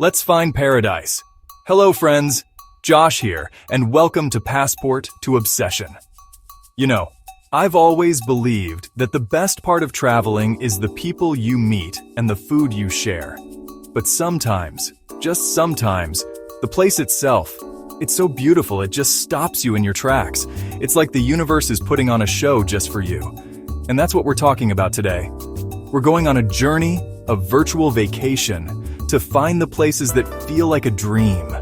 Let's find paradise. Hello friends, Josh here, and welcome to Passport to Obsession. You know, I've always believed that the best part of traveling is the people you meet and the food you share. But sometimes, just sometimes, the place itself, it's so beautiful it just stops you in your tracks. It's like the universe is putting on a show just for you. And that's what we're talking about today. We're going on a journey, a virtual vacation, to find the places that feel like a dream.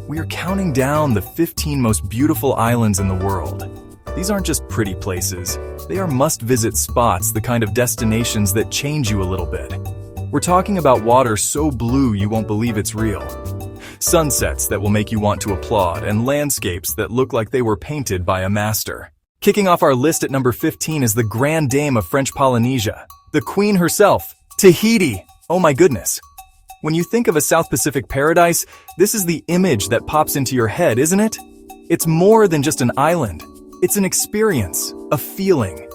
We are counting down the 15 most beautiful islands in the world. These aren't just pretty places. They are must-visit spots, the kind of destinations that change you a little bit. We're talking about water so blue you won't believe it's real. Sunsets that will make you want to applaud, and landscapes that look like they were painted by a master. Kicking off our list at number 15 is the Grand Dame of French Polynesia, the Queen herself, Tahiti. Oh my goodness. When you think of a South Pacific paradise, this is the image that pops into your head, isn't it? It's more than just an island. It's an experience, a feeling.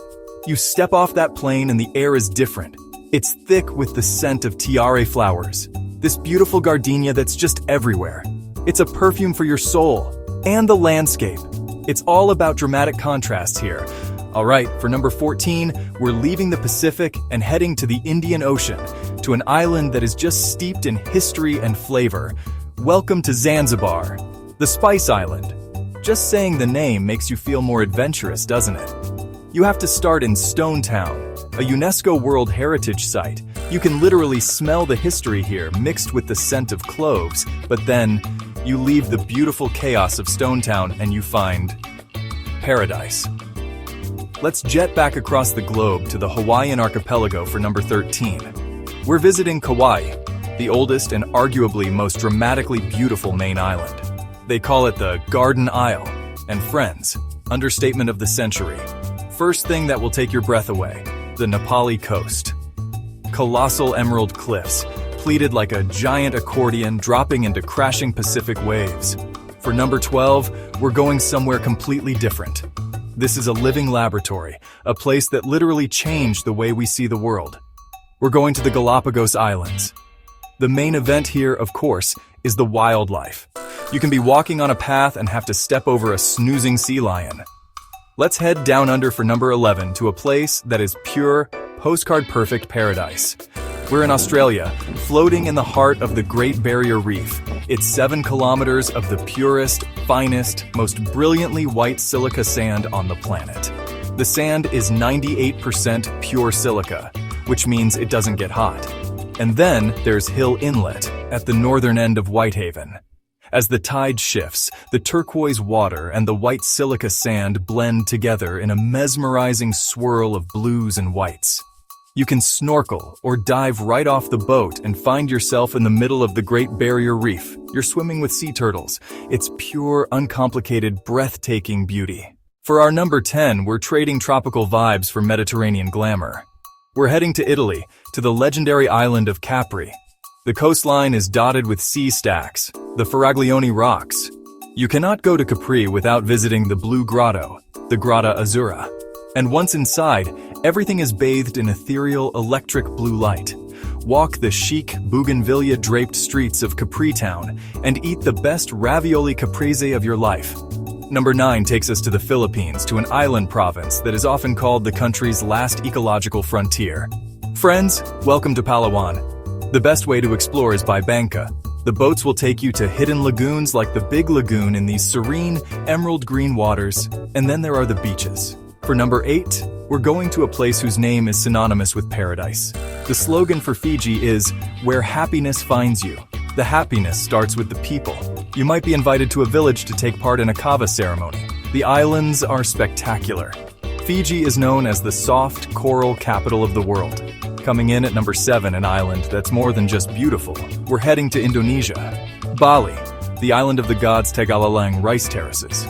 You step off that plane and the air is different. It's thick with the scent of tiare flowers, this beautiful gardenia that's just everywhere. It's a perfume for your soul and the landscape. It's all about dramatic contrast here. All right, for number 14, we're leaving the Pacific and heading to the Indian Ocean, to an island that is just steeped in history and flavor. Welcome to Zanzibar, the Spice Island. Just saying the name makes you feel more adventurous, doesn't it? You have to start in Stone Town, a UNESCO World Heritage Site. You can literally smell the history here mixed with the scent of cloves, but then you leave the beautiful chaos of Stone Town and you find paradise. Let's jet back across the globe to the Hawaiian archipelago for number 13. We're visiting Kauaii, the oldest and arguably most dramatically beautiful main island. They call it the Garden Isle, and friends, understatement of the century. First thing that will take your breath away, the Nepali coast. Colossal emerald cliffs, pleated like a giant accordion dropping into crashing Pacific waves. For number 12, we're going somewhere completely different. This is a living laboratory, a place that literally changed the way we see the world. We're going to the Galapagos Islands. The main event here, of course, is the wildlife. You can be walking on a path and have to step over a snoozing sea lion. Let's head down under for number 11 to a place that is pure, postcard-perfect paradise. We're in Australia, floating in the heart of the Great Barrier Reef. It's 7 kilometers of the purest, finest, most brilliantly white silica sand on the planet. The sand is 98% pure silica, which means it doesn't get hot. And then there's Hill Inlet at the northern end of Whitehaven. As the tide shifts, the turquoise water and the white silica sand blend together in a mesmerizing swirl of blues and whites. You can snorkel or dive right off the boat and find yourself in the middle of the Great Barrier Reef. You're swimming with sea turtles. It's pure, uncomplicated, breathtaking beauty. For our number 10, we're trading tropical vibes for Mediterranean glamour. We're heading to Italy, to the legendary island of Capri. The coastline is dotted with sea stacks, the Faraglioni rocks. You cannot go to Capri without visiting the Blue Grotto, the Grotta Azzurra. And once inside, everything is bathed in ethereal, electric blue light. Walk the chic, bougainvillea-draped streets of Capri Town and eat the best ravioli caprese of your life. Number 9 takes us to the Philippines, to an island province that is often called the country's last ecological frontier. Friends, welcome to Palawan. The best way to explore is by Bangka. The boats will take you to hidden lagoons like the Big Lagoon in these serene, emerald green waters, and then there are the beaches. For number 8, we're going to a place whose name is synonymous with paradise. The slogan for Fiji is, "Where happiness finds you." The happiness starts with the people. You might be invited to a village to take part in a kava ceremony. The islands are spectacular. Fiji is known as the soft coral capital of the world. Coming in at number 7, an island that's more than just beautiful. We're heading to Indonesia. Bali, the island of the gods Tegalalang rice terraces.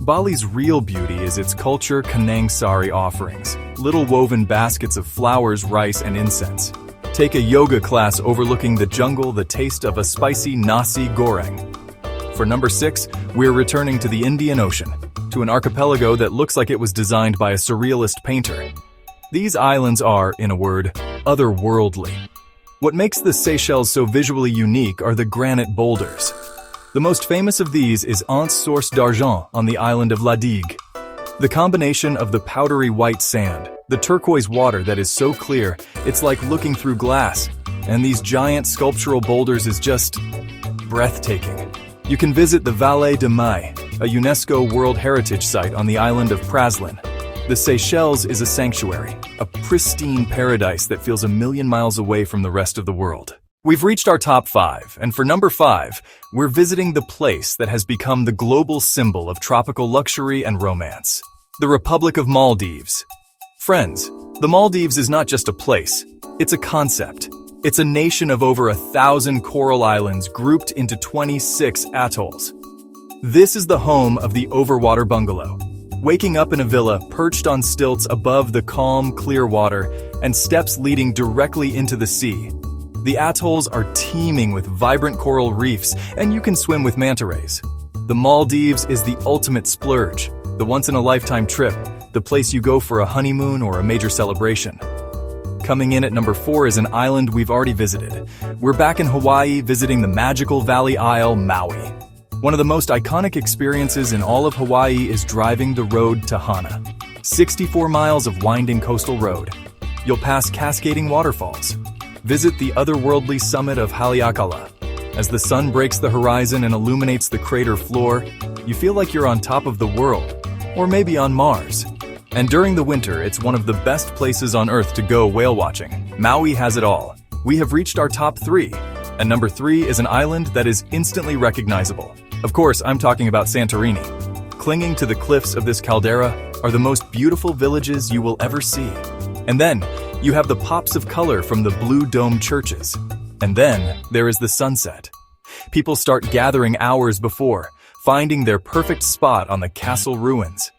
Bali's real beauty is its culture Kanang Sari offerings, little woven baskets of flowers, rice, and incense. Take a yoga class overlooking the jungle, the taste of a spicy nasi goreng. For number 6, we're returning to the Indian Ocean, to an archipelago that looks like it was designed by a surrealist painter. These islands are, in a word, otherworldly. What makes the Seychelles so visually unique are the granite boulders. The most famous of these is Anse Source d'Argent on the island of La Digue. The combination of the powdery white sand, the turquoise water that is so clear, it's like looking through glass, and these giant sculptural boulders is just breathtaking. You can visit the Vallée de Mai, a UNESCO World Heritage Site on the island of Praslin. The Seychelles is a sanctuary, a pristine paradise that feels a million miles away from the rest of the world. We've reached our top 5, and for number 5, we're visiting the place that has become the global symbol of tropical luxury and romance, the Republic of Maldives. Friends, the Maldives is not just a place, it's a concept. It's a nation of over 1,000 coral islands grouped into 26 atolls. This is the home of the overwater bungalow. Waking up in a villa perched on stilts above the calm, clear water and steps leading directly into the sea. The atolls are teeming with vibrant coral reefs, and you can swim with manta rays. The Maldives is the ultimate splurge, the once-in-a-lifetime trip, the place you go for a honeymoon or a major celebration. Coming in at number 4 is an island we've already visited. We're back in Hawaii visiting the magical Valley Isle, Maui. One of the most iconic experiences in all of Hawaii is driving the road to Hana. 64 miles of winding coastal road. You'll pass cascading waterfalls. Visit the otherworldly summit of Haleakala. As the sun breaks the horizon and illuminates the crater floor, you feel like you're on top of the world, or maybe on Mars. And during the winter, it's one of the best places on Earth to go whale watching. Maui has it all. We have reached our top 3, and number 3 is an island that is instantly recognizable. Of course, I'm talking about Santorini. Clinging to the cliffs of this caldera are the most beautiful villages you will ever see. And then, you have the pops of color from the blue dome churches. And then, there is the sunset. People start gathering hours before, finding their perfect spot on the castle ruins.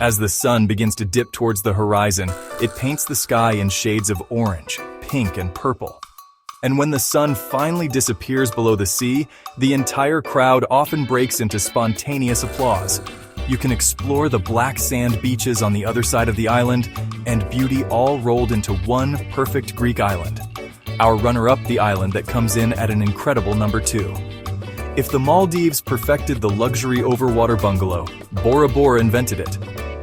As the sun begins to dip towards the horizon, it paints the sky in shades of orange, pink, and purple. And when the sun finally disappears below the sea, the entire crowd often breaks into spontaneous applause. You can explore the black sand beaches on the other side of the island, and beauty all rolled into one perfect Greek island. Our runner-up, the island that comes in at an incredible number 2. If the Maldives perfected the luxury overwater bungalow, Bora Bora invented it.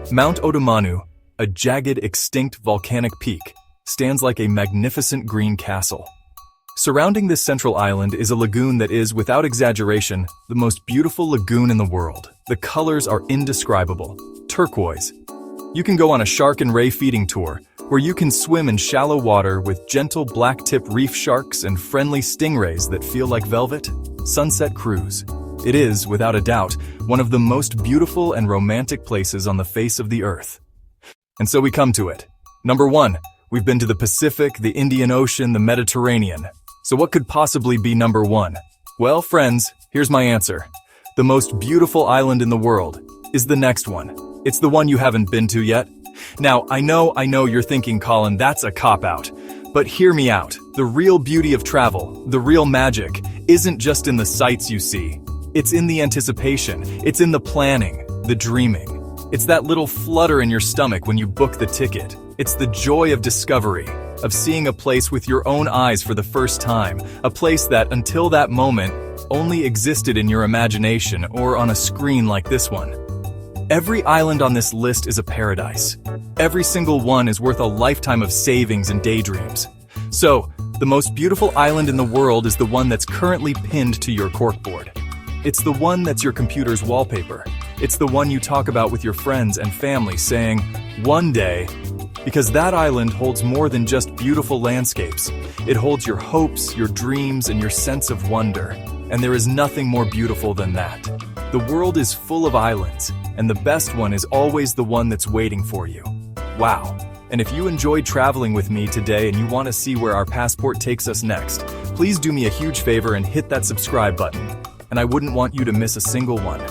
Mount Otomanu, a jagged, extinct volcanic peak, stands like a magnificent green castle. Surrounding this central island is a lagoon that is, without exaggeration, the most beautiful lagoon in the world. The colors are indescribable. Turquoise. You can go on a shark and ray feeding tour, where you can swim in shallow water with gentle blacktip reef sharks and friendly stingrays that feel like velvet. Sunset Cruise. It is, without a doubt, one of the most beautiful and romantic places on the face of the earth. And so we come to it. Number 1, we've been to the Pacific, the Indian Ocean, the Mediterranean. So what could possibly be number 1? Well, friends, here's my answer. The most beautiful island in the world is the next one. It's the one you haven't been to yet. Now, I know you're thinking, Colin, that's a cop-out. But hear me out. The real beauty of travel, the real magic, isn't just in the sights you see. It's in the anticipation. It's in the planning, the dreaming. It's that little flutter in your stomach when you book the ticket. It's the joy of discovery, of seeing a place with your own eyes for the first time, a place that, until that moment, only existed in your imagination or on a screen like this one. Every island on this list is a paradise. Every single one is worth a lifetime of savings and daydreams. So, the most beautiful island in the world is the one that's currently pinned to your corkboard. It's the one that's your computer's wallpaper. It's the one you talk about with your friends and family saying, one day, because that island holds more than just beautiful landscapes. It holds your hopes, your dreams, and your sense of wonder. And there is nothing more beautiful than that. The world is full of islands, and the best one is always the one that's waiting for you. Wow. And if you enjoyed traveling with me today and you want to see where our passport takes us next, please do me a huge favor and hit that subscribe button. And I wouldn't want you to miss a single one.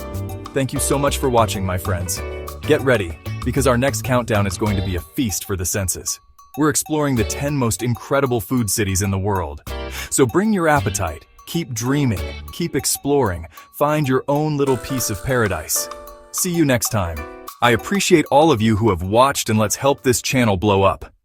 Thank you so much for watching, my friends. Get ready, because our next countdown is going to be a feast for the senses. We're exploring the 10 most incredible food cities in the world. So bring your appetite, keep dreaming, keep exploring, find your own little piece of paradise. See you next time. I appreciate all of you who have watched, and let's help this channel blow up.